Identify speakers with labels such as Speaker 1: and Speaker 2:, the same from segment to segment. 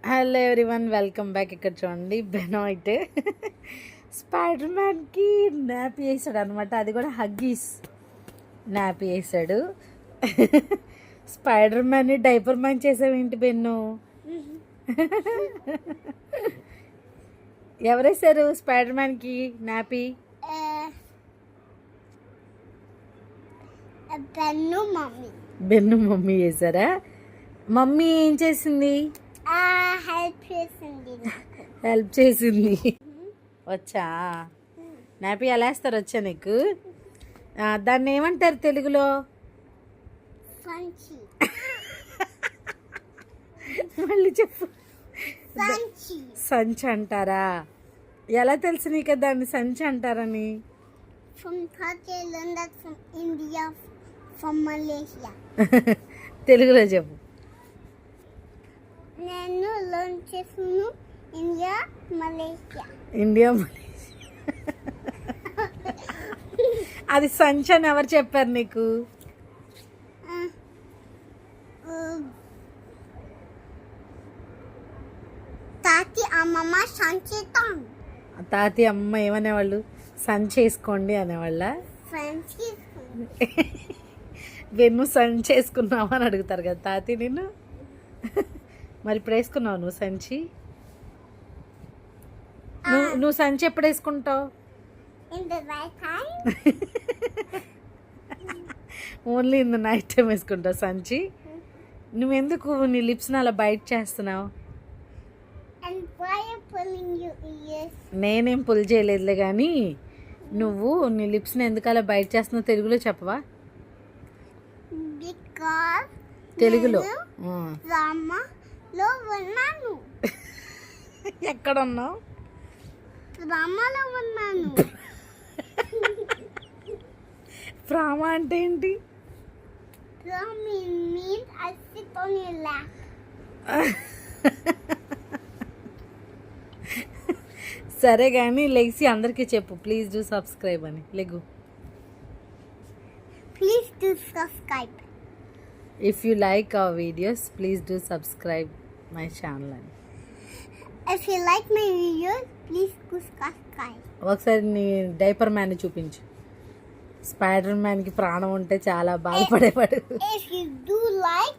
Speaker 1: Hello everyone, welcome back. ఇక్కడ చూడండి, Benoit spider మ్యాన్కి nappy వేసాడు అనమాట. అది కూడా హగ్గీస్ నాపీ వేసాడు. Spider మ్యాన్ని diaper man చేసావేంటి బెన్ను? ఎవరేసారు spider మ్యాన్కి nappy? బెన్ను mummy వేసారా? మమ్మీ ఏం చేసింది? హెల్ప్ చేసింది. వచ్చా నాపీ ఎలా వేస్తారు? వచ్చా నీకు? దాన్ని ఏమంటారు తెలుగులో? మళ్ళీ చెప్పు. సంచి అంటారా? ఎలా తెలుసు నీకు దాన్ని సంచి అంటారని? తెలుగులో చెప్పు.
Speaker 2: నేను లర్న్ చేసాను ఇండియా మలేషియా.
Speaker 1: అది సంచి అని ఎవరు చెప్పారు నీకు?
Speaker 2: తాతి అమ్మమ్మ సంచితం.
Speaker 1: తాతి అమ్మ ఏమనేవాళ్ళు? సంచి వేసుకోండి అనేవాళ్ళ? వెన్ను సంచి వేసుకున్నావా అని అడుగుతారు కదా తాతి నిన్ను. మరి ఇప్పుడు వేసుకున్నావు నువ్వు సంచి? నువ్వు సంచి ఎప్పుడు వేసుకుంటావు? Only in the night time వేసుకుంటావు సంచి. నువ్వెందుకు నీ లిప్స్ని అలా బైట్ చేస్తున్నావు? నేనేం పుల్ చేయలేదులే కానీ నువ్వు నీ లిప్స్ని ఎందుకు అలా బైట్ చేస్తున్నావు తెలుగులో చెప్పవా? తెలుగులో ఎక్కడ ఉన్నావు? ప్రామా అంటే ఏంటి? సరే కానీ లెగ్సి అందరికీ చెప్పు, ప్లీజ్ డూ సబ్స్క్రైబ్ అని. లెగు.
Speaker 2: Please do subscribe.
Speaker 1: If you like our videos, please do subscribe my channel.
Speaker 2: If you like my videos, please do subscribe.
Speaker 1: ఒకసారి నీ డైపర్ మ్యాన్ చూపించు. స్పైడర్ మ్యాన్కి ప్రాణం ఉంటే చాలా బాధపడేవాడు.
Speaker 2: If you do like,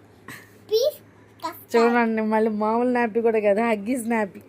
Speaker 2: please subscribe.
Speaker 1: చూడండి, మళ్ళీ మామూలు నాపీ కూడా కదా, హగ్గీస్ నాపీ.